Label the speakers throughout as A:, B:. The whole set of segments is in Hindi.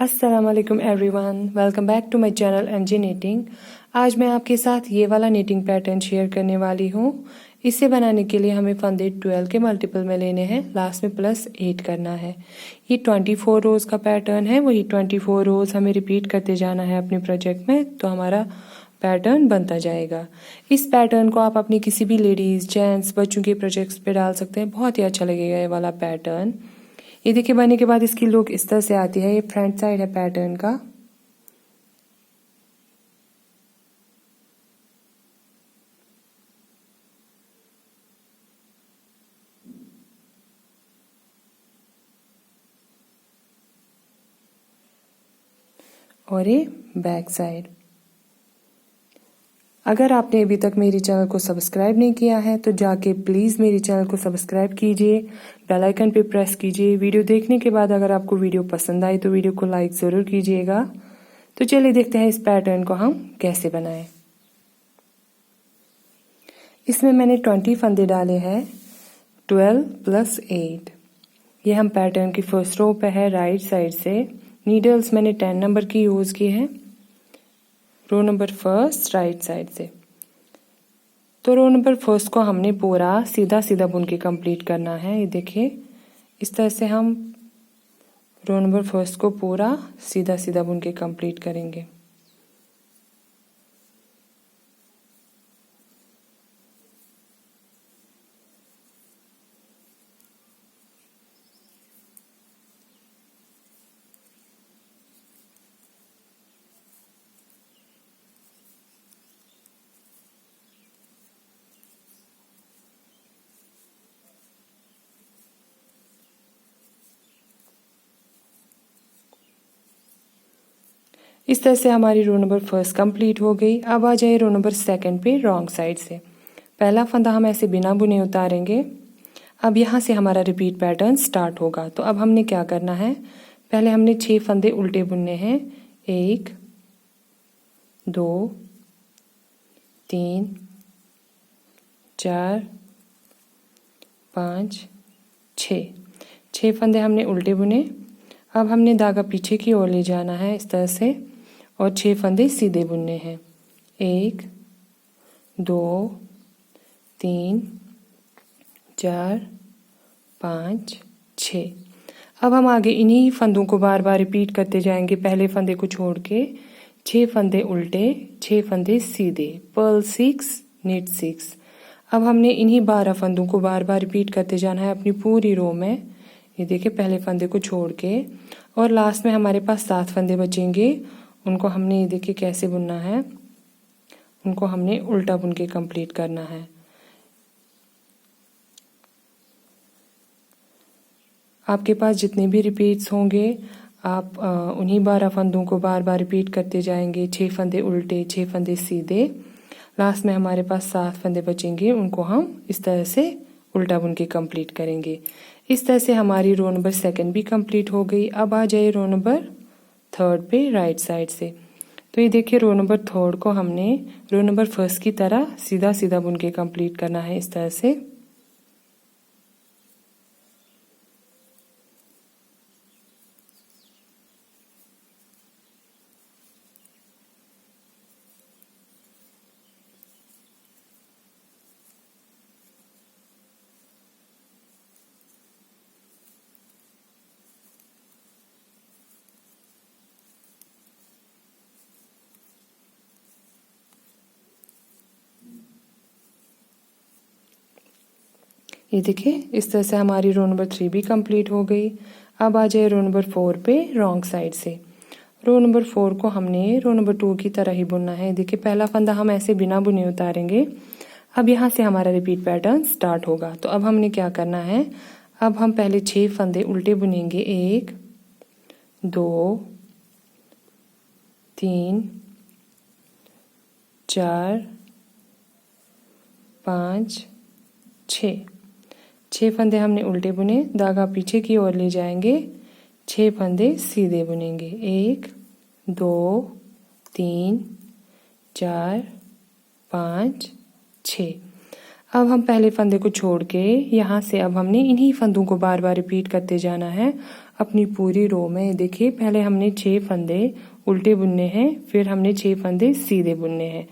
A: अस्सलाम वालेकुम everyone, welcome back to my channel MJ knitting. आज मैं आपके साथ ये वाला नीटिंग पैटर्न शेयर करने वाली हूँ। इसे बनाने के लिए हमें फंदे 12 के मल्टीपल में लेने हैं, लास्ट में +8 करना है। ये 24 रोज़ का पैटर्न है, वही 24 रोज़ हमें रिपीट करते जाना है अपने प्रोजेक्ट में, तो हमारा पैटर्न बनता जाएगा। इस पैटर्न को आप अपनी किसी भी लेडीज़, जेंट्स, बच्चों के प्रोजेक्ट्स पे डाल सकते हैं, बहुत ही अच्छा लगेगा ये वाला पैटर्न। ये देखिए बनने के बाद इसकी लुक इस तरह से आती है। ये फ्रंट साइड है पैटर्न का। और ये बैक साइड। अगर आपने अभी तक मेरे चैनल को सब्सक्राइब नहीं किया है तो जाके प्लीज़ मेरे चैनल को सब्सक्राइब कीजिए, बेल आइकन पे प्रेस कीजिए। वीडियो देखने के बाद अगर आपको वीडियो पसंद आई तो वीडियो को लाइक ज़रूर कीजिएगा। तो चलिए देखते हैं इस पैटर्न को हम कैसे बनाएं। इसमें मैंने 20 फंदे डाले हैं, 12 + 8। ये हम पैटर्न की फर्स्ट रो पे है राइट साइड से। नीडल्स मैंने 10 नंबर की यूज़ की है, row number first right side से। तो रो नंबर फर्स्ट को हमने पूरा सीधा सीधा बुन के कंप्लीट करना है। ये देखिए इस तरह से हम रो नंबर फर्स्ट को पूरा सीधा सीधा बुन के कंप्लीट करेंगे। इस तरह से हमारी रो नंबर फर्स्ट कंप्लीट हो गई। अब आ जाए रो नंबर सेकंड पे रॉन्ग साइड से। पहला फंदा हम ऐसे बिना बुने उतारेंगे। अब यहाँ से हमारा रिपीट पैटर्न स्टार्ट होगा। तो अब हमने क्या करना है, पहले हमने 6 फंदे उल्टे बुनने हैं। 1 2 3 4 5 6 फंदे हमने उल्टे बुने। अब हमने धागा पीछे की ओर ले जाना है इस तरह से, और 6 फंदे सीधे बुनने हैं। 1 2 3 4 5 6। अब हम आगे इन्हीं फंदों को बार बार रिपीट करते जाएंगे। पहले फंदे को छोड़ के 6 फंदे उल्टे, 6 फंदे सीधे, पर्ल 6 नीट 6। अब हमने इन्हीं 12 फंदों को बार बार रिपीट करते जाना है अपनी पूरी रो में। ये देखिए पहले फंदे को छोड़ के, और लास्ट में हमारे पास 7 फंदे बचेंगे। उनको हमने ये देखिए कैसे बुनना है, उनको हमने उल्टा बुन के कंप्लीट करना है। आपके पास जितने भी रिपीट्स होंगे आप उन्हीं 12 फंदों को बार बार रिपीट करते जाएंगे। 6 फंदे उल्टे, 6 फंदे सीधे, लास्ट में हमारे पास 7 फंदे बचेंगे। उनको हम इस तरह से उल्टा बुन के कंप्लीट करेंगे। इस तरह से हमारी रो नंबर सेकंड भी कंप्लीट हो गई। अब आ जाए रो नंबर थर्ड पे राइट साइड से। तो ये देखिए रो नंबर थर्ड को हमने रो नंबर फर्स्ट की तरह सीधा सीधा बुन के कंप्लीट करना है इस तरह से। ये देखिए इस तरह से हमारी रो नंबर 3 भी कंप्लीट हो गई। अब आ जाए रो नंबर 4 पे रॉन्ग साइड से। रो नंबर 4 को हमने रो नंबर 2 की तरह ही बुनना है। देखिए पहला फंदा हम ऐसे बिना बुने उतारेंगे। अब यहाँ से हमारा रिपीट पैटर्न स्टार्ट होगा। तो अब हमने क्या करना है, अब हम पहले 6 फंदे उल्टे बुनेंगे। 1 2 3 4 5 6 फंदे हमने उल्टे बुने, धागा पीछे की ओर ले जाएंगे, 6 फंदे सीधे बुनेंगे। 1 2 3 4 5 6। अब हम पहले फंदे को छोड़ के यहाँ से अब हमने इन्हीं फंदों को बार बार रिपीट करते जाना है अपनी पूरी रो में। देखिए पहले हमने 6 फंदे उल्टे बुनने हैं, फिर हमने 6 फंदे सीधे बुनने हैं।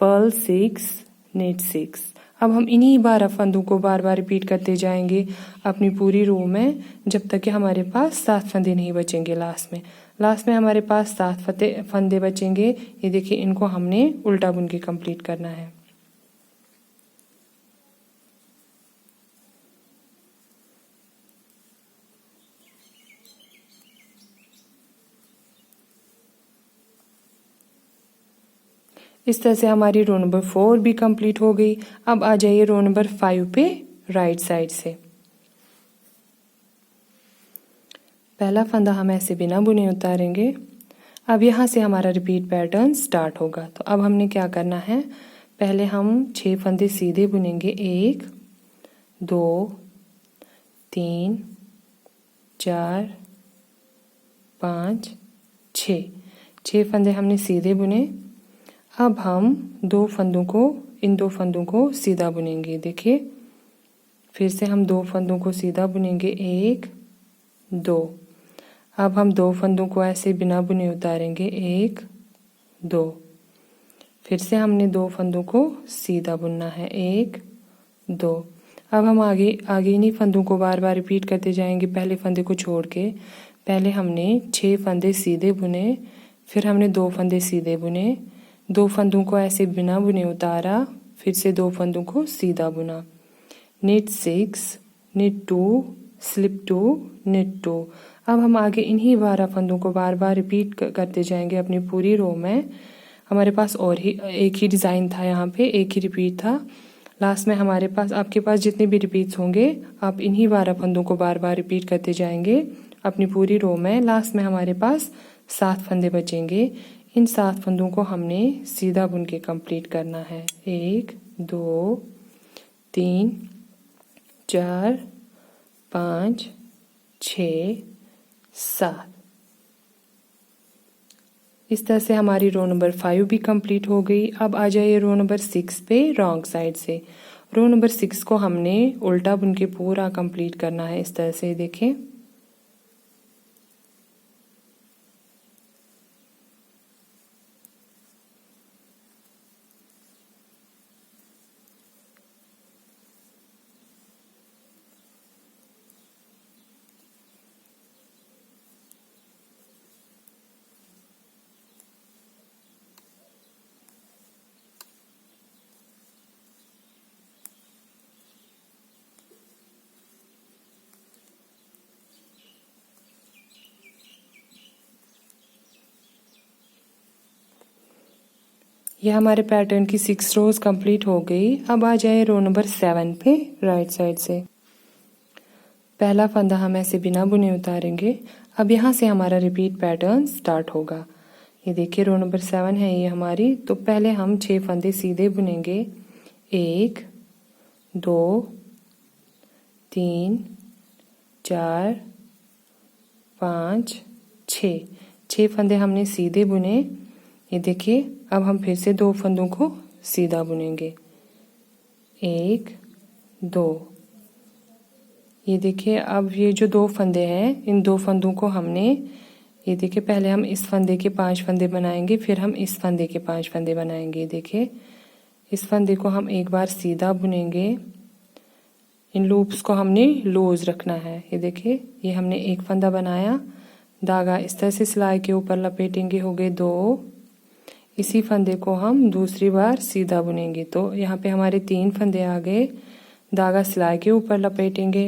A: Purl 6 knit 6। अब हम इन्हीं 12 फंदों को बार बार रिपीट करते जाएंगे अपनी पूरी रो में, जब तक कि हमारे पास 7 फंदे नहीं बचेंगे। लास्ट में हमारे पास 7 फंदे बचेंगे। ये देखिए इनको हमने उल्टा बुन के कंप्लीट करना है। इस तरह से हमारी रो नंबर 4 भी कंप्लीट हो गई। अब आ जाइए रो नंबर 5 पे राइट साइड से। पहला फंदा हम ऐसे बिना बुने उतारेंगे। अब यहाँ से हमारा रिपीट पैटर्न स्टार्ट होगा। तो अब हमने क्या करना है, पहले हम 6 फंदे सीधे बुनेंगे। 1 2 3 4 5 6 फंदे हमने सीधे बुने। अब हम इन दो फंदों को सीधा बुनेंगे। देखिए फिर से हम 2 फंदों को सीधा बुनेंगे। 1 2। अब हम 2 फंदों को ऐसे बिना बुने उतारेंगे। 1 2। फिर से हमने 2 फंदों को सीधा बुनना है। 1 2। अब हम आगे इन्हीं फंदों को बार बार रिपीट करते जाएंगे पहले फंदे को छोड़ के। पहले हमने 6 फंदे सीधे बुने, फिर हमने 2 फंदे सीधे बुने, 2 फंदों को ऐसे बिना बुने उतारा, फिर से 2 फंदों को सीधा बुना। knit 6 knit 2 slip 2 knit 2। अब हम आगे इन्हीं 12 फंदों को बार बार रिपीट करते जाएंगे अपनी पूरी रो में। हमारे पास और ही एक ही डिज़ाइन था, यहाँ पे एक ही रिपीट था। लास्ट में हमारे पास, आपके पास जितने भी रिपीट्स होंगे आप इन्हीं 12 फंदों को बार बार रिपीट करते जाएंगे अपनी पूरी रो में। लास्ट में हमारे पास 7 फंदे बचेंगे। इन 7 फंदों को हमने सीधा बुन के कंप्लीट करना है। 1 2 3 4 5 6 7। इस तरह से हमारी रो नंबर 5 भी कंप्लीट हो गई। अब आ जाइए रो नंबर 6 पे रॉन्ग साइड से। रो नंबर 6 को हमने उल्टा बुन के पूरा कंप्लीट करना है। इस तरह से देखें। ये हमारे पैटर्न की 6 रोज कंप्लीट हो गई। अब आ जाए रो नंबर 7 पे राइट साइड से। पहला फंदा हम ऐसे बिना बुने उतारेंगे। अब यहाँ से हमारा रिपीट पैटर्न स्टार्ट होगा। ये देखिए रो नंबर 7 है ये हमारी। तो पहले हम 6 फंदे सीधे बुनेंगे। 1 2 3 4 5 6 फंदे हमने सीधे बुने। ये देखिए अब हम फिर से 2 फंदों को सीधा बुनेंगे। 1 2। ये देखिए अब ये जो 2 फंदे हैं, इन 2 फंदों को हमने, ये देखिए पहले हम इस फंदे के 5 फंदे बनाएंगे, फिर हम इस फंदे के 5 फंदे बनाएंगे। देखिए इस फंदे को हम एक बार सीधा बुनेंगे। इन लूप्स को हमने लूज रखना है। ये देखिए ये हमने एक फंदा बनाया, धागा इस तरह से सिलाई के ऊपर लपेटेंगे। हो गए 2। इसी फंदे को हम दूसरी बार सीधा बुनेंगे। तो यहाँ पे हमारे 3 फंदे आ गए। धागा सिलाई के ऊपर लपेटेंगे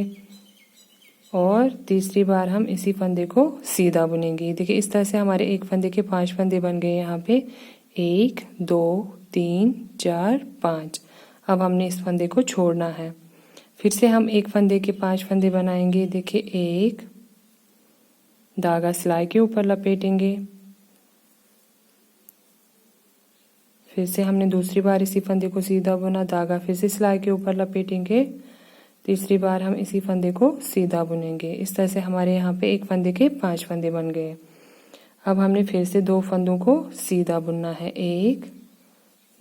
A: और तीसरी बार हम इसी फंदे को सीधा बुनेंगे। देखिए इस तरह से हमारे एक फंदे के 5 फंदे बन गए यहाँ पे। 1 2 3 4 5। अब हमने इस फंदे को छोड़ना है। फिर से हम एक फंदे के 5 फंदे बनाएंगे। देखिए 1, धागा सिलाई के ऊपर लपेटेंगे, फिर से हमने दूसरी बार इसी फंदे को सीधा बुना, धागा फिर से सिलाई के ऊपर लपेटेंगे, तीसरी बार हम इसी फंदे को सीधा बुनेंगे। इस तरह से हमारे यहाँ पे एक फंदे के 5 फंदे बन गए। अब हमने फिर से 2 फंदों को सीधा बुनना है। 1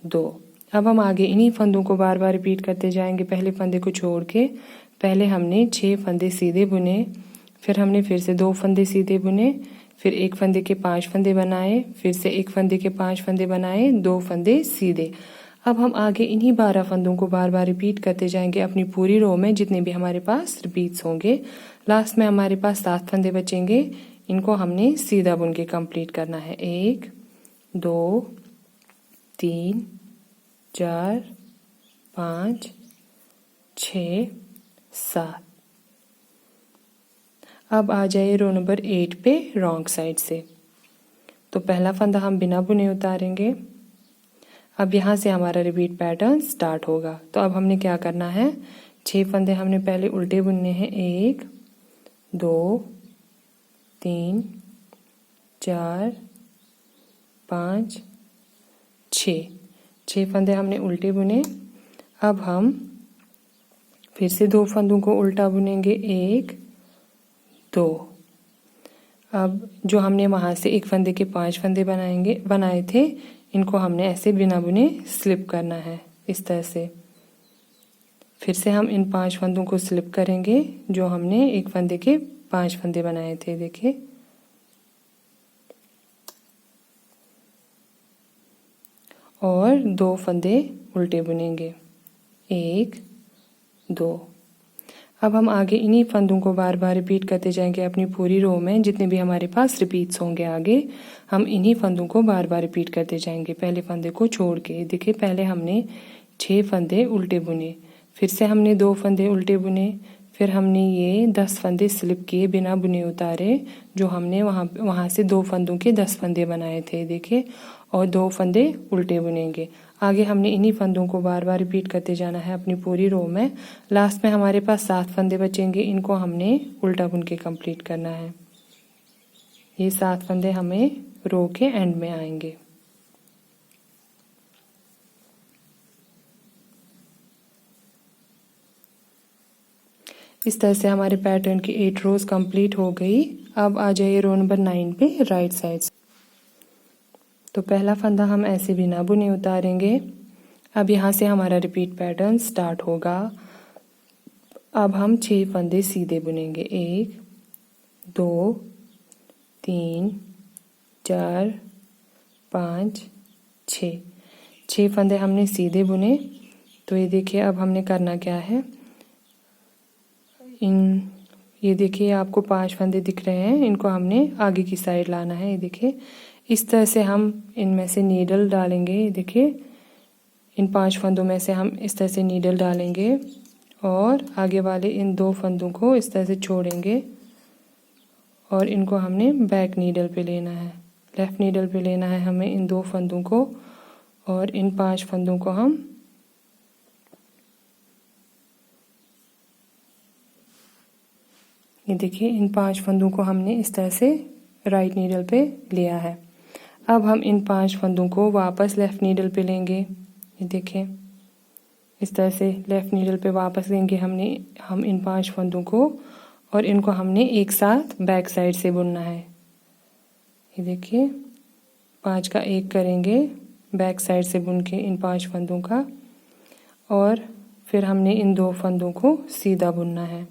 A: 2। अब हम आगे इन्हीं फंदों को बार बार रिपीट करते जाएंगे पहले फंदे को छोड़ के। पहले हमने 6 फंदे सीधे बुने, फिर हमने फिर से 2 फंदे सीधे बुने, फिर एक फंदे के 5 फंदे बनाए, फिर से एक फंदे के 5 फंदे बनाए, 2 फंदे सीधे। अब हम आगे इन्हीं 12 फंदों को बार बार रिपीट करते जाएंगे अपनी पूरी रो में, जितने भी हमारे पास रिपीट्स होंगे। लास्ट में हमारे पास 7 फंदे बचेंगे, इनको हमने सीधा बुन के कंप्लीट करना है। 1 2 3 4 5 6 7। अब आ जाइए रो नंबर 8 पे रॉन्ग साइड से। तो पहला फंदा हम बिना बुने उतारेंगे। अब यहाँ से हमारा रिपीट पैटर्न स्टार्ट होगा। तो अब हमने क्या करना है, 6 फंदे हमने पहले उल्टे बुनने हैं। 1 2 3 4 5 6 फंदे हमने उल्टे बुने। अब हम फिर से 2 फंदों को उल्टा बुनेंगे। 1 2। अब जो हमने वहां से एक फंदे के 5 फंदे बनाए थे, इनको हमने ऐसे बिना बुने स्लिप करना है, इस तरह से। फिर से हम इन 5 फंदों को स्लिप करेंगे जो हमने एक फंदे के 5 फंदे बनाए थे, देखिए। और 2 फंदे उल्टे बुनेंगे। 1 2। अब हम आगे इन्हीं फंदों को बार बार रिपीट करते जाएंगे अपनी पूरी रो में, जितने भी हमारे पास रिपीट्स होंगे आगे हम इन्हीं फंदों को बार बार रिपीट करते जाएंगे, पहले फंदे को छोड़ के। देखिए, पहले हमने 6 फंदे उल्टे बुने, फिर से हमने 2 फंदे उल्टे बुने, फिर हमने ये 10 फंदे स्लिप किए बिना बुने उतारे, जो हमने वहाँ से 2 फंदों के 10 फंदे बनाए थे, देखिए। और 2 फंदे उल्टे बुनेंगे। आगे हमने इन्हीं फंदों को बार बार रिपीट करते जाना है अपनी पूरी रो में। लास्ट में हमारे पास 7 फंदे बचेंगे, इनको हमने उल्टा बुन के कंप्लीट करना है। ये 7 फंदे हमें रो के एंड में आएंगे। इस तरह से हमारे पैटर्न की 8 रोज कंप्लीट हो गई। अब आ जाइए रो नंबर 9 पे राइट साइड से। तो पहला फंदा हम ऐसे बिना बुने उतारेंगे। अब यहाँ से हमारा रिपीट पैटर्न स्टार्ट होगा। अब हम 6 फंदे सीधे बुनेंगे। 1 2 3 4 5 6 फंदे हमने सीधे बुने। तो ये देखिए, अब हमने करना क्या है, ये देखिए आपको 5 फंदे दिख रहे हैं, इनको हमने आगे की साइड लाना है। ये देखिए, इस तरह से हम इनमें से नीडल डालेंगे। ये देखिए, इन 5 फंदों में से हम इस तरह से नीडल डालेंगे और आगे वाले इन 2 फंदों को इस तरह से छोड़ेंगे और इनको हमने बैक नीडल पे लेना है, लेफ्ट नीडल पे लेना है हमें इन 2 फंदों को। और इन 5 फंदों को हम ये देखिए, इन 5 फंदों को हमने इस तरह से राइट नीडल पे लिया है। अब हम इन 5 फंदों को वापस लेफ्ट नीडल पे लेंगे। ये देखिए, इस तरह से लेफ्ट नीडल पे वापस लेंगे हम इन 5 फंदों को, और इनको हमने एक साथ बैक साइड से बुनना है। ये देखिए, 5 का 1 करेंगे बैक साइड से बुन के इन 5 फंदों का, और फिर हमने इन 2 फंदों को सीधा बुनना है।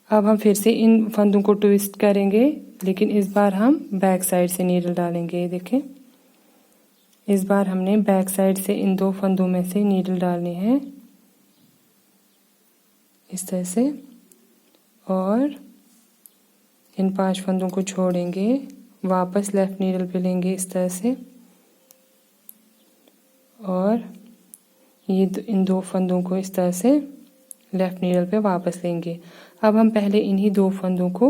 A: अब हम फिर से इन फंदों को ट्विस्ट करेंगे, लेकिन इस बार हम बैक साइड से नीडल डालेंगे। देखें, इस बार हमने बैक साइड से इन 2 फंदों में से नीडल डालनी है, इस तरह से। और इन 5 फंदों को छोड़ेंगे, वापस लेफ्ट नीडल पे लेंगे इस तरह से, और ये इन 2 फंदों को इस तरह से लेफ्ट नीडल पे वापस लेंगे। अब हम पहले इन्हीं 2 फंदों को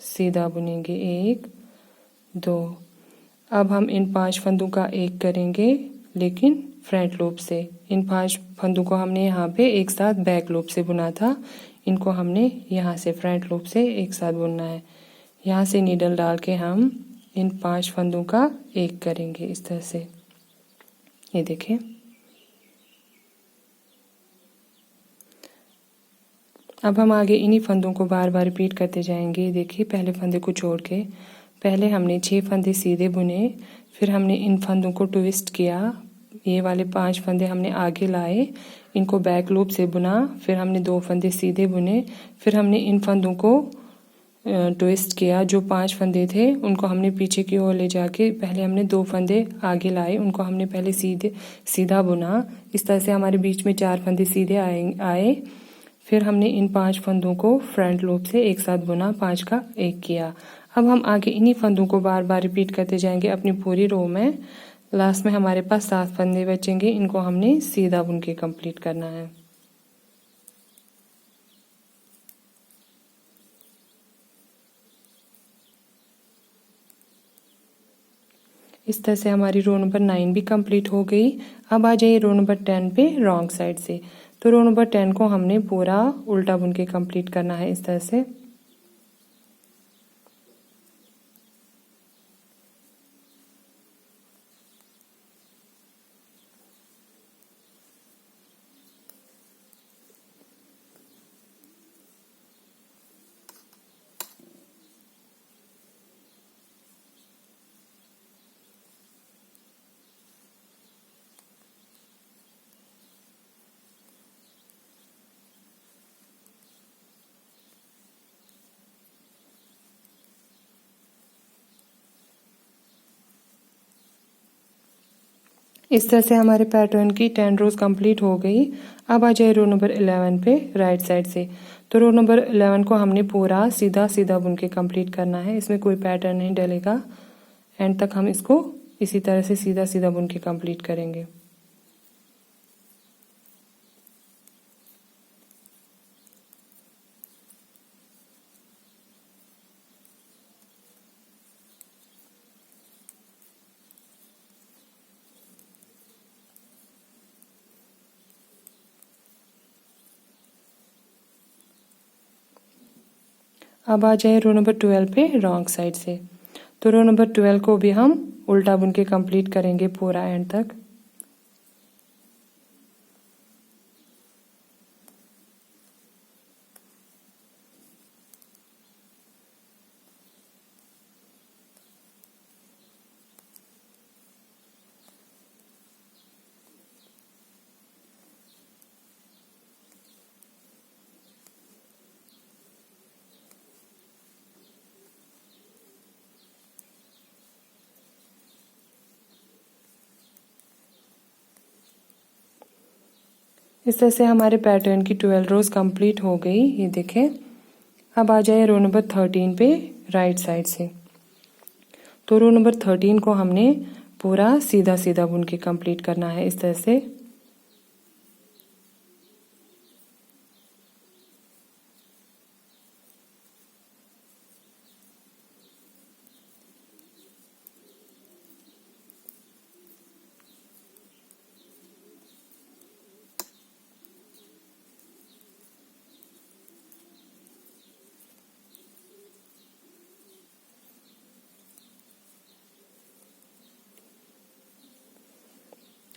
A: सीधा बुनेंगे। 1 2। अब हम इन 5 फंदों का 1 करेंगे, लेकिन फ्रंट लूप से। इन 5 फंदों को हमने यहाँ पे एक साथ बैक लूप से बुना था, इनको हमने यहाँ से फ्रंट लूप से एक साथ बुनना है। यहाँ से नीडल डाल के हम इन 5 फंदों का 1 करेंगे इस तरह से। ये देखें, अब हम आगे इन्हीं फंदों को बार बार रिपीट करते जाएंगे। देखिए, पहले फंदे को छोड़ के पहले हमने 6 फंदे सीधे बुने, फिर हमने इन फंदों को ट्विस्ट किया, ये वाले 5 फंदे हमने आगे लाए, इनको बैक लूप से बुना, फिर हमने 2 फंदे सीधे बुने, फिर हमने इन फंदों को ट्विस्ट किया। जो 5 फंदे थे उनको हमने पीछे की ओर ले जाके पहले हमने 2 फंदे आगे लाए, उनको हमने पहले सीधा बुना। इस तरह से हमारे बीच में 4 फंदे सीधे आए। फिर हमने इन 5 फंदों को फ्रंट लूप से एक साथ बुना, 5 का 1 किया। अब हम आगे इन्हीं फंदों को बार बार रिपीट करते जाएंगे अपनी पूरी रो में। लास्ट में हमारे पास 7 फंदे बचेंगे, इनको हमने सीधा बुन के कंप्लीट करना है। इस तरह से हमारी रो नंबर 9 भी कंप्लीट हो गई। अब आ जाइए रो नंबर 10 पे रॉन्ग साइड से। तो रो नंबर 10 को हमने पूरा उल्टा बुन के कंप्लीट करना है इस तरह से। इस तरह से हमारे पैटर्न की 10 रोज कंप्लीट हो गई। अब आ जाए रो नंबर 11 पे राइट साइड से। तो रो नंबर 11 को हमने पूरा सीधा सीधा बुन के कंप्लीट करना है, इसमें कोई पैटर्न नहीं डलेगा। एंड तक हम इसको इसी तरह से सीधा सीधा बुन के कंप्लीट करेंगे। अब आ जाए रो नंबर 12 पे रॉन्ग साइड से। तो रो नंबर 12 को भी हम उल्टा बुन के कंप्लीट करेंगे पूरा एंड तक। इस तरह से हमारे पैटर्न की 12 रोज कंप्लीट हो गई, ये देखें। अब आ जाए रो नंबर 13 पे राइट साइड से। तो रो नंबर 13 को हमने पूरा सीधा सीधा बुन के कंप्लीट करना है इस तरह से।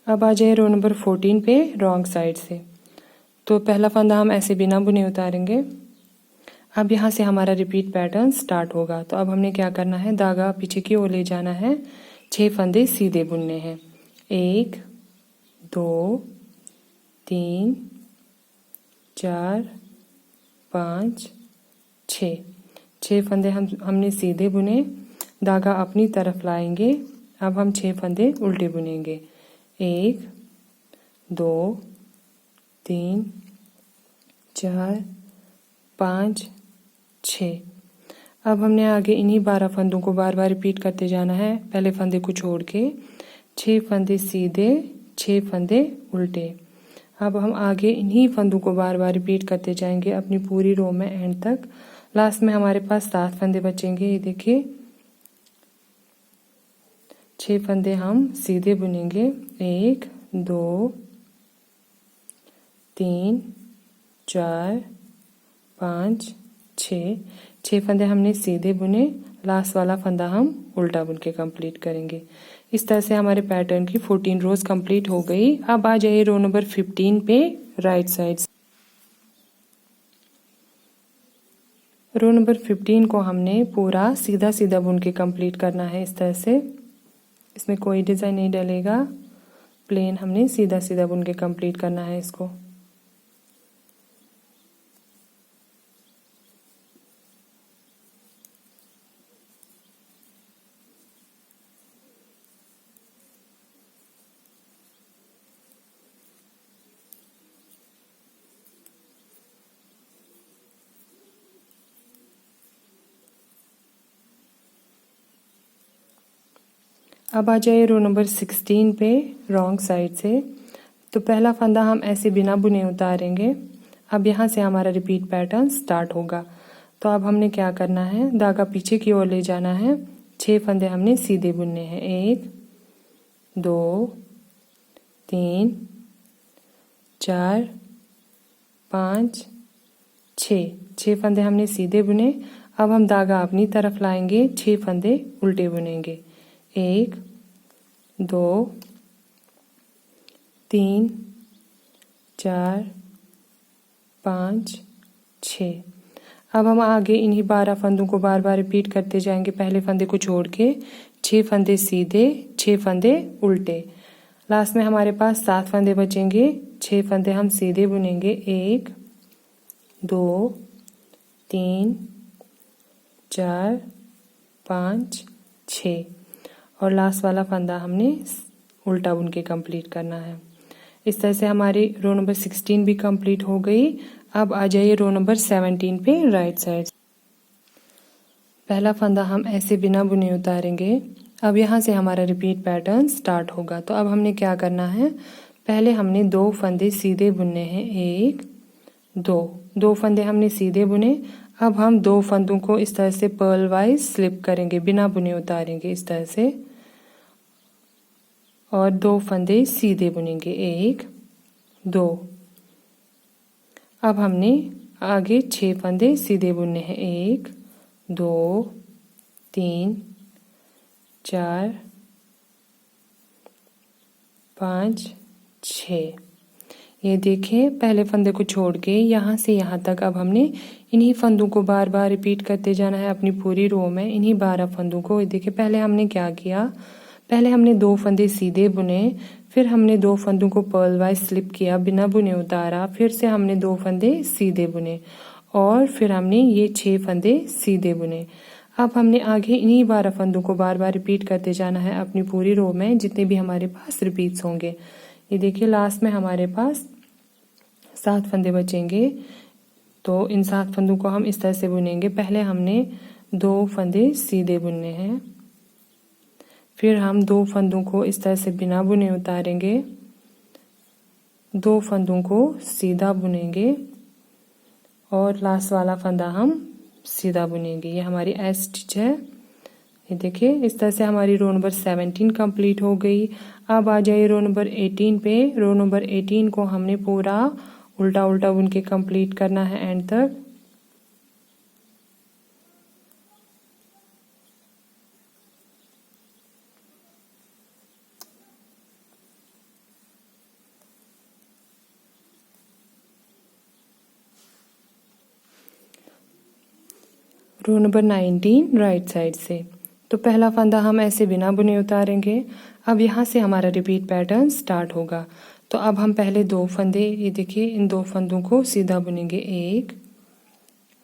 A: अब आ जाए रो नंबर 14 पे रॉन्ग साइड से। तो पहला फंदा हम ऐसे बिना बुने उतारेंगे। अब यहाँ से हमारा रिपीट पैटर्न स्टार्ट होगा। तो अब हमने क्या करना है, धागा पीछे की ओर ले जाना है, 6 फंदे सीधे बुनने हैं। 1 2 3 4 5 6 फंदे हमने सीधे बुने, धागा अपनी तरफ लाएंगे। अब हम 6 फंदे उल्टे बुनेंगे। 1 2 3 4 5 6। अब हमने आगे इन्हीं 12 फंदों को बार बार रिपीट करते जाना है, पहले फंदे को छोड़ के। 6 फंदे सीधे, 6 फंदे उल्टे। अब हम आगे इन्हीं फंदों को बार बार रिपीट करते जाएंगे अपनी पूरी रो में एंड तक। लास्ट में हमारे पास 7 फंदे बचेंगे, ये देखिए। 6 फंदे हम सीधे बुनेंगे। 1 2 3 4 5 6 फंदे हमने सीधे बुने, लास्ट वाला फंदा हम उल्टा बुन के कंप्लीट करेंगे। इस तरह से हमारे पैटर्न की 14 रोज कंप्लीट हो गई। अब आ जाइए रो नंबर 15 पे राइट साइड। रो नंबर 15 को हमने पूरा सीधा सीधा बुन के कंप्लीट करना है इस तरह से। इसमें कोई डिज़ाइन नहीं डलेगा। प्लेन हमने सीधा सीधा बुन के कंप्लीट करना है इसको। अब आ जाइए रो नंबर 16 पे रॉन्ग साइड से। तो पहला फंदा हम ऐसे बिना बुने उतारेंगे। अब यहाँ से हमारा रिपीट पैटर्न स्टार्ट होगा। तो अब हमने क्या करना है, धागा पीछे की ओर ले जाना है। 6 फंदे हमने सीधे बुनने हैं। 1 2 3 4 5 6 फंदे हमने सीधे बुने। अब हम धागा अपनी तरफ लाएंगे, 6 फंदे उल्टे बुनेंगे। 1 2 3 4 5 6। अब हम आगे इन्हीं 12 फंदों को बार बार रिपीट करते जाएंगे। पहले फंदे को छोड़ के 6 फंदे सीधे, 6 फंदे उल्टे। लास्ट में हमारे पास 7 फंदे बचेंगे। 6 फंदे हम सीधे बुनेंगे। 1 2 3 4 5 6 और लास्ट वाला फंदा हमने उल्टा बुन के कंप्लीट करना है। इस तरह से हमारी रो नंबर 16 भी कंप्लीट हो गई। अब आ जाइए रो नंबर 17 पे राइट साइड। पहला फंदा हम ऐसे बिना बुने उतारेंगे। अब यहाँ से हमारा रिपीट पैटर्न स्टार्ट होगा। तो अब हमने क्या करना है, पहले हमने 2 फंदे सीधे बुनने हैं। 1 2 फंदे हमने सीधे बुने। अब हम 2 फंदों को इस तरह से पर्ल वाइज स्लिप करेंगे, बिना बुने उतारेंगे इस तरह से, और 2 फंदे सीधे बुनेंगे। 1 2। अब हमने आगे 6 फंदे सीधे बुनने हैं। 1 2 3 4 5 6। ये देखें, पहले फंदे को छोड़ के यहाँ से यहाँ तक अब हमने इन्हीं फंदों को बार बार रिपीट करते जाना है अपनी पूरी रो में। इन्हीं 12 फंदों को देखिए, पहले हमने क्या किया, पहले हमने 2 फंदे सीधे बुने, फिर हमने 2 फंदों को पर्ल वाइज स्लिप किया, बिना बुने उतारा, फिर से हमने 2 फंदे सीधे बुने और फिर हमने ये 6 फंदे सीधे बुने। अब हमने आगे इन्हीं 12 फंदों को बार बार रिपीट करते जाना है अपनी पूरी रो में, जितने भी हमारे पास रिपीट्स होंगे। ये देखिए, लास्ट में हमारे पास 7 फंदे बचेंगे। तो इन 7 फंदों को हम इस तरह से बुनेंगे। पहले हमने 2 फंदे सीधे बुनने हैं, फिर हम 2 फंदों को इस तरह से बिना बुने उतारेंगे, 2 फंदों को सीधा बुनेंगे और लास्ट वाला फंदा हम सीधा बुनेंगे। ये हमारी एस स्टिच है। ये देखिए, इस तरह से हमारी रो नंबर 17 कंप्लीट हो गई। अब आ जाइए रो नंबर 18 पे। रो नंबर 18 को हमने पूरा उल्टा उल्टा बुन के कंप्लीट करना है एंड तक। रो नंबर 19 राइट साइड से। तो पहला फंदा हम ऐसे बिना बुने उतारेंगे। अब यहाँ से हमारा रिपीट पैटर्न स्टार्ट होगा। तो अब हम पहले 2 फंदे, ये देखिए, इन 2 फंदों को सीधा बुनेंगे। 1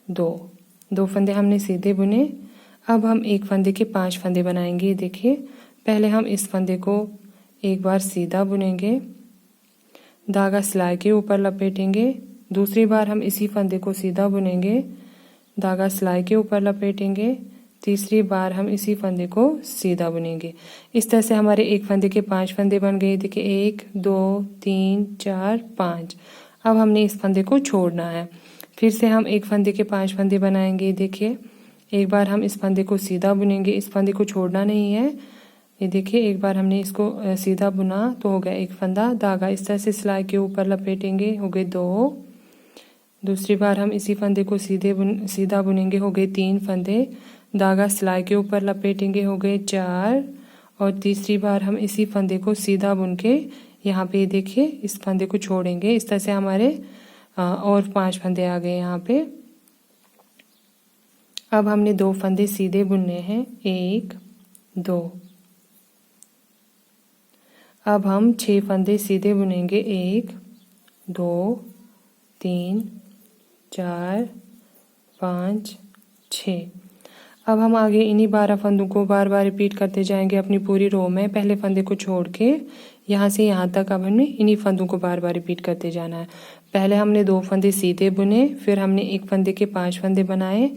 A: 2 फंदे हमने सीधे बुने। अब हम एक फंदे के 5 फंदे बनाएंगे। देखिए, पहले हम इस फंदे को एक बार सीधा बुनेंगे, धागा सिलाई के ऊपर लपेटेंगे। दूसरी बार हम इसी फंदे को सीधा बुनेंगे, धागा सिलाई के ऊपर लपेटेंगे। तीसरी बार हम इसी फंदे को सीधा बुनेंगे। इस तरह से हमारे एक फंदे के 5 फंदे बन गए। देखिए, 1 2 3 4 5। अब हमने इस फंदे को छोड़ना है। फिर से हम एक फंदे के 5 फंदे बनाएंगे। देखिए, एक बार हम इस फंदे को सीधा बुनेंगे, इस फंदे को छोड़ना नहीं है। ये देखिए, एक बार हमने इसको सीधा बुना तो हो गया एक फंदा, धागा इस तरह से सिलाई के ऊपर लपेटेंगे, हो गए 2। दूसरी बार हम इसी फंदे को सीधा बुनेंगे, हो गए 3 फंदे, धागा सिलाई के ऊपर लपेटेंगे, हो गए 4। और तीसरी बार हम इसी फंदे को सीधा बुन के यहाँ पे देखिए इस फंदे को छोड़ेंगे। इस तरह से हमारे और 5 फंदे आ गए यहाँ पे। अब हमने 2 फंदे सीधे बुनने हैं। 1 2। अब हम 6 फंदे सीधे बुनेंगे। 1 2 3 4 5 6। अब हम आगे इन्हीं 12 फंदों को बार बार रिपीट करते जाएंगे अपनी पूरी रो में। पहले फंदे को छोड़ के यहाँ से यहाँ तक अब हमने इन्हीं फंदों को बार बार रिपीट करते जाना है। पहले हमने 2 फंदे सीधे बुने, फिर हमने एक फंदे के 5 फंदे बनाए,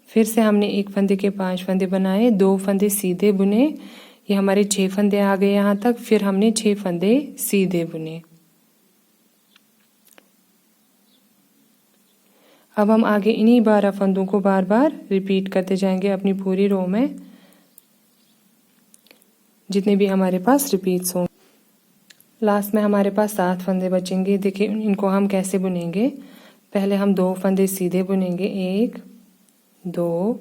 A: फिर से हमने एक फंदे के 5 फंदे बनाए, 2 फंदे सीधे बुने, ये हमारे 6 फंदे आ गए यहाँ तक। फिर हमने 6 फंदे सीधे बुने। अब हम आगे इन्हीं 12 फंदों को बार बार रिपीट करते जाएंगे अपनी पूरी रो में, जितने भी हमारे पास रिपीट्स हों। लास्ट में हमारे पास 7 फंदे बचेंगे। देखिए इनको हम कैसे बुनेंगे। पहले हम 2 फंदे सीधे बुनेंगे, 1 2।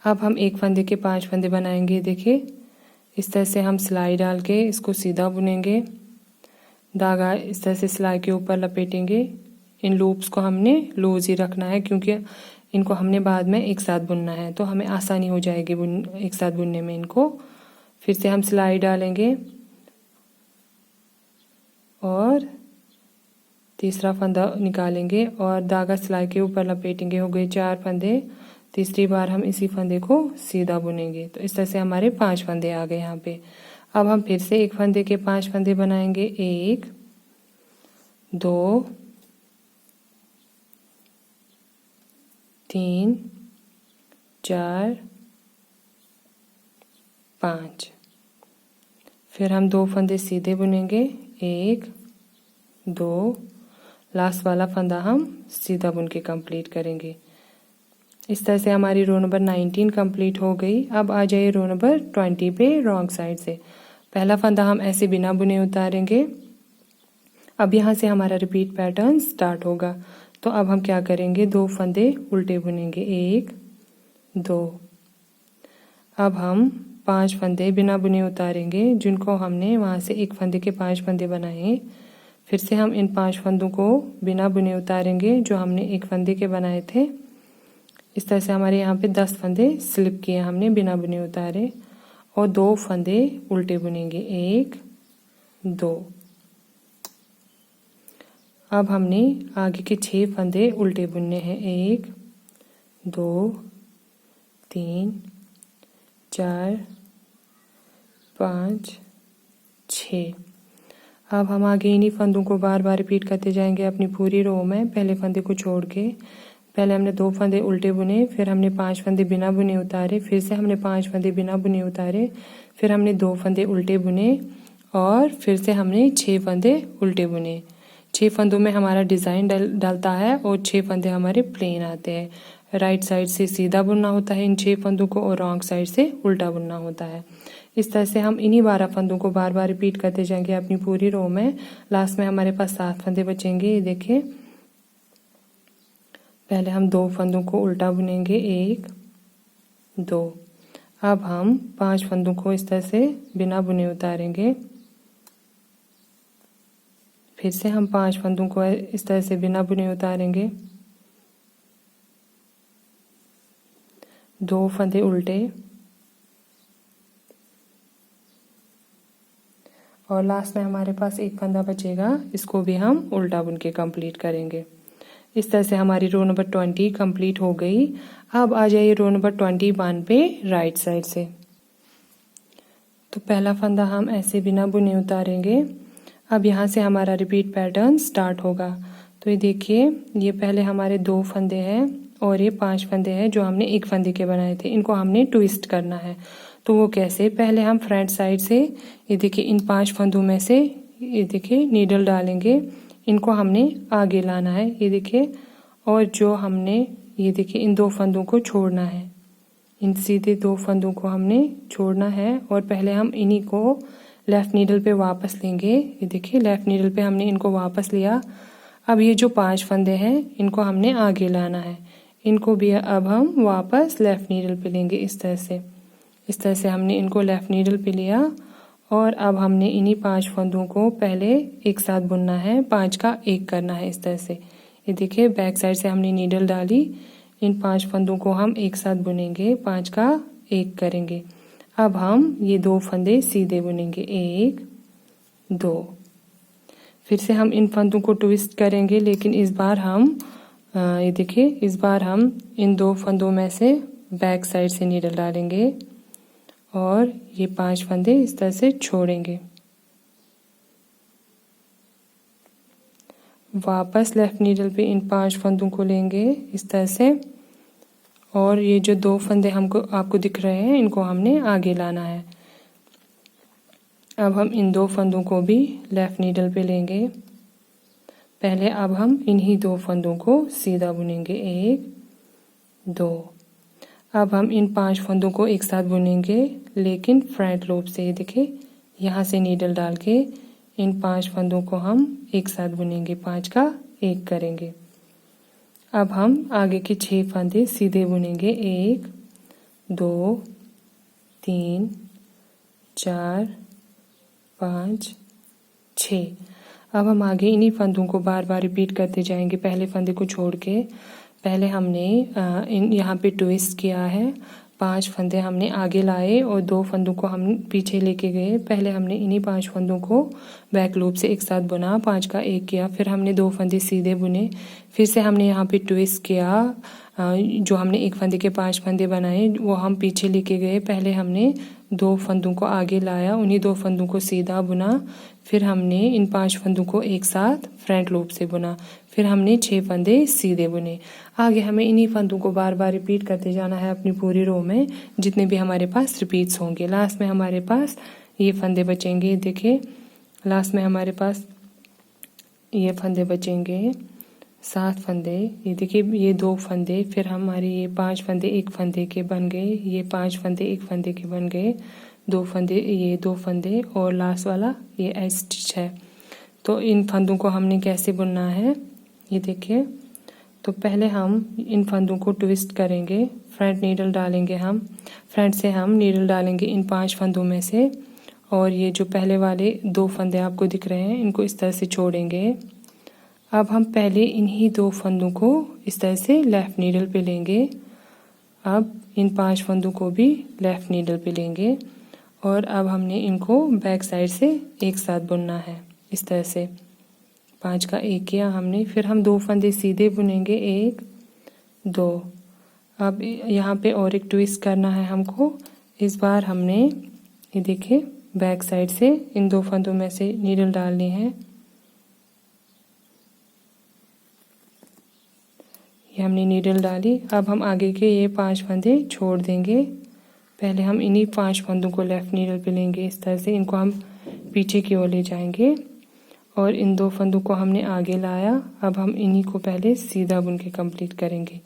A: अब हम एक फंदे के 5 फंदे बनाएंगे। देखिए इस तरह से हम सिलाई डाल के इसको सीधा बुनेंगे। धागा इस तरह से सिलाई के ऊपर लपेटेंगे। इन लूप्स को हमने लूज ही रखना है क्योंकि इनको हमने बाद में एक साथ बुनना है, तो हमें आसानी हो जाएगी एक साथ बुनने में इनको। फिर से हम सिलाई डालेंगे और तीसरा फंदा निकालेंगे और धागा सिलाई के ऊपर लपेटेंगे। हो गए 4 फंदे। तीसरी बार हम इसी फंदे को सीधा बुनेंगे। तो इस तरह से हमारे 5 फंदे आ गए यहाँ पे। अब हम फिर से एक फंदे के 5 फंदे बनाएंगे। 1 2 3 4 5। फिर हम 2 फंदे सीधे बुनेंगे। 1 2। लास्ट वाला फंदा हम सीधा बुन के कंप्लीट करेंगे। इस तरह से हमारी रो नंबर 19 कंप्लीट हो गई। अब आ जाइए रो नंबर 20 पे रॉन्ग साइड से। पहला फंदा हम ऐसे बिना बुने उतारेंगे। अब यहाँ से हमारा रिपीट पैटर्न स्टार्ट होगा। तो अब हम क्या करेंगे, 2 फंदे उल्टे बुनेंगे। 1 2। अब हम 5 फंदे बिना बुने उतारेंगे, जिनको हमने वहाँ से एक फंदे के 5 फंदे बनाए। फिर से हम इन 5 फंदों को बिना बुने उतारेंगे जो हमने एक फंदे के बनाए थे। इस तरह से हमारे यहाँ पे 10 फंदे स्लिप किए हमने बिना बुने उतारे, और 2 फंदे उल्टे बुनेंगे। 1 2। अब हमने आगे के 6 फंदे उल्टे बुनने हैं। 1 2 3 4 5 6। अब हम आगे इन्हीं फंदों को बार बार रिपीट करते जाएंगे अपनी पूरी रो में। पहले फंदे को छोड़ के पहले हमने 2 फंदे उल्टे बुने, फिर हमने 5 फंदे बिना बुने उतारे, फिर से हमने 5 फंदे बिना बुने उतारे, फिर हमने 2 फंदे उल्टे बुने और फिर से हमने 6 फंदे उल्टे बुने। 6 फंदों में हमारा डिज़ाइन डलता है और 6 फंदे हमारे प्लेन आते हैं। राइट साइड से सीधा बुनना होता है इन 6 फंदों को और रॉन्ग साइड से उल्टा बुनना होता है। इस तरह से हम इन्हीं 12 फंदों को बार बार रिपीट करते जाएंगे अपनी पूरी रो में। लास्ट में हमारे पास 7 फंदे बचेंगे। ये देखिए पहले हम 2 फंदों को उल्टा बुनेंगे। 1 2। अब हम 5 फंदों को इस तरह से बिना बुने उतारेंगे। फिर से हम 5 फंदों को इस तरह से बिना बुने उतारेंगे। 2 फंदे उल्टे और लास्ट में हमारे पास एक फंदा बचेगा, इसको भी हम उल्टा बुन के कंप्लीट करेंगे। इस तरह से हमारी रो नंबर 20 कंप्लीट हो गई। अब आ जाइए रो नंबर 21 पे राइट साइड से। तो पहला फंदा हम ऐसे बिना बुने उतारेंगे। अब यहाँ से हमारा रिपीट पैटर्न स्टार्ट होगा। तो ये देखिए ये पहले हमारे 2 फंदे हैं और ये 5 फंदे हैं जो हमने एक फंदे के बनाए थे। इनको हमने ट्विस्ट करना है। तो वो कैसे, पहले हम फ्रंट साइड से ये देखिए इन 5 फंदों में से ये देखिए नीडल डालेंगे, इनको हमने आगे लाना है। ये देखिए, और जो हमने ये देखिए इन 2 फंदों को छोड़ना है, इन सीधे 2 फंदों को हमने छोड़ना है और पहले हम इन्हीं को लेफ़्ट नीडल पे वापस लेंगे। ये देखिए लेफ़्ट नीडल पे हमने इनको वापस लिया। अब ये जो 5 फंदे हैं इनको हमने आगे लाना है, इनको भी अब हम वापस लेफ़्ट नीडल पे लेंगे। इस तरह से हमने इनको लेफ़्ट नीडल पे लिया और अब हमने इन्हीं 5 फंदों को पहले एक साथ बुनना है, 5 का 1 करना है। इस तरह से ये देखिए बैक साइड से हमने नीडल डाली, इन 5 फंदों को हम एक साथ बुनेंगे, 5 का 1 करेंगे। अब हम ये 2 फंदे सीधे बुनेंगे। 1 2। फिर से हम इन फंदों को ट्विस्ट करेंगे, लेकिन इस बार हम ये देखिए, इस बार हम इन 2 फंदों में से बैक साइड से नीडल डालेंगे और ये 5 फंदे इस तरह से छोड़ेंगे। वापस लेफ्ट नीडल पे इन 5 फंदों को लेंगे इस तरह से, और ये जो 2 फंदे हमको आपको दिख रहे हैं इनको हमने आगे लाना है। अब हम इन 2 फंदों को भी लेफ्ट नीडल पे लेंगे। पहले अब हम इन्हीं 2 फंदों को सीधा बुनेंगे, 1 2। अब हम इन 5 फंदों को एक साथ बुनेंगे, लेकिन फ्रंट लूप से। देखिए, यहाँ से नीडल डाल के इन 5 फंदों को हम एक साथ बुनेंगे, 5 का 1 करेंगे। अब हम आगे के 6 फंदे सीधे बुनेंगे, 1 2 3 4 5 6। अब हम आगे इन्हीं फंदों को बार बार रिपीट करते जाएंगे, पहले फंदे को छोड़ के। पहले हमने यहाँ पे ट्विस्ट किया है, 5 फंदे हमने आगे लाए और 2 फंदों को हम पीछे लेके गए। पहले हमने इन्हीं 5 फंदों को बैक लूप से एक साथ बुना, 5 का 1 किया, फिर हमने 2 फंदे सीधे बुने, फिर से हमने यहाँ पे ट्विस्ट किया। जो हमने एक फंदे के 5 फंदे बनाए वो हम पीछे लेके गए। पहले हमने 2 फंदों को आगे लाया, उन्हीं 2 फंदों को सीधा बुना, फिर हमने इन 5 फंदों को एक साथ फ्रंट लूप से बुना, फिर हमने 6 फंदे सीधे बुने। आगे हमें इन्हीं फंदों को बार बार रिपीट करते जाना है अपनी पूरी रो में, जितने भी हमारे पास रिपीट्स होंगे। लास्ट में हमारे पास ये फंदे बचेंगे। देखिए, लास्ट में हमारे पास ये फंदे बचेंगे, 7 फंदे। ये देखिए, ये 2 फंदे, फिर हमारे ये 5 फंदे एक फंदे के बन गए, ये 5 फंदे एक फंदे के बन गए, 2 फंदे, ये 2 फंदे, और लास्ट वाला ये एज स्टिच है। तो इन फंदों को हमने कैसे बुनना है, ये देखिए। तो पहले हम इन फंदों को ट्विस्ट करेंगे, फ्रंट नीडल डालेंगे, हम फ्रंट से हम नीडल डालेंगे इन 5 फंदों में से, और ये जो पहले वाले 2 फंदे आपको दिख रहे हैं इनको इस तरह से छोड़ेंगे। अब हम पहले इन्हीं 2 फंदों को इस तरह से लेफ़्ट नीडल पे लेंगे। अब इन 5 फंदों को भी लेफ़्ट नीडल पे लेंगे, और अब हमने इनको बैक साइड से एक साथ बुनना है इस तरह से। 5 का 1 किया हमने, फिर हम 2 फंदे सीधे बुनेंगे, 1 2। अब यहाँ पे और एक ट्विस्ट करना है हमको। इस बार हमने ये देखिए बैक साइड से इन 2 फंदों में से नीडल डालनी है। ये हमने नीडल डाली। अब हम आगे के ये 5 फंदे छोड़ देंगे। पहले हम इन्हीं 5 फंदों को लेफ़्ट नीडल पे लेंगे इस तरह से, इनको हम पीछे की ओर ले जाएंगे, और इन 2 फंदों को हमने आगे लाया। अब हम इन्हीं को पहले सीधा बुन के कंप्लीट करेंगे,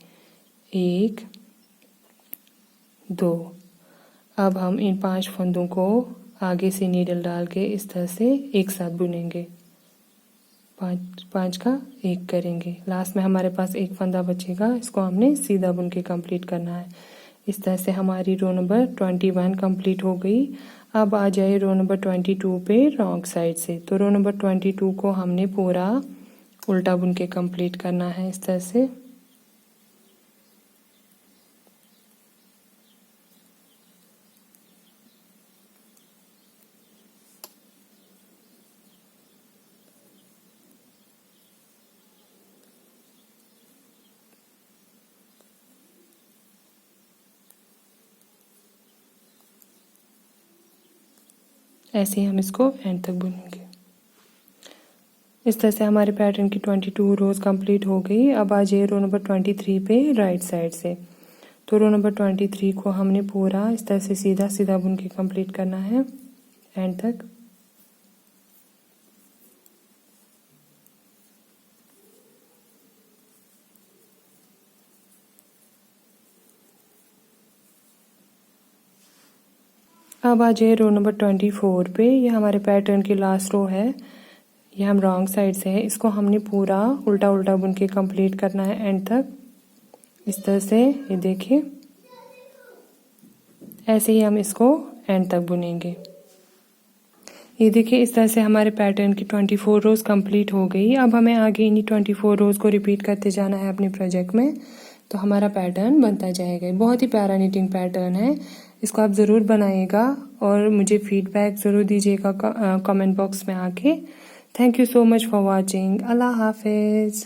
A: 1 2। अब हम इन 5 फंदों को आगे से नीडल डाल के इस तरह से एक साथ बुनेंगे, 5 का 1 करेंगे। लास्ट में हमारे पास एक फंदा बचेगा, इसको हमने सीधा बुन के कंप्लीट करना है। इस तरह से हमारी रो नंबर 21 कंप्लीट हो गई। अब आ जाए रो नंबर 22 पे रॉन्ग साइड से। तो रो नंबर 22 को हमने पूरा उल्टा बुन के कंप्लीट करना है इस तरह से। ऐसे ही हम इसको एंड तक बुनेंगे। इस तरह से हमारे पैटर्न की 22 रोज कंप्लीट हो गई। अब आ जाइए रो नंबर 23 पे राइट साइड से। तो रो नंबर 23 को हमने पूरा इस तरह से सीधा सीधा बुन के कंप्लीट करना है एंड तक। अब आ जाइए रो नंबर 24 पे। ये हमारे पैटर्न की लास्ट रो है, ये हम रॉन्ग साइड से है, इसको हमने पूरा उल्टा उल्टा बुन के कंप्लीट करना है एंड तक इस तरह से। ये देखिए, ऐसे ही हम इसको एंड तक बुनेंगे। ये देखिए, इस तरह से हमारे पैटर्न की 24 रोज कंप्लीट हो गई। अब हमें आगे इन्हीं 24 रोज को रिपीट करते जाना है अपने प्रोजेक्ट में, तो हमारा पैटर्न बनता जाएगा। बहुत ही प्यारा निटिंग पैटर्न है। इसको आप ज़रूर बनाइएगा और मुझे फीडबैक ज़रूर दीजिएगा कमेंट बॉक्स में आके। Thank you so much for watching. Allah हाफिज़।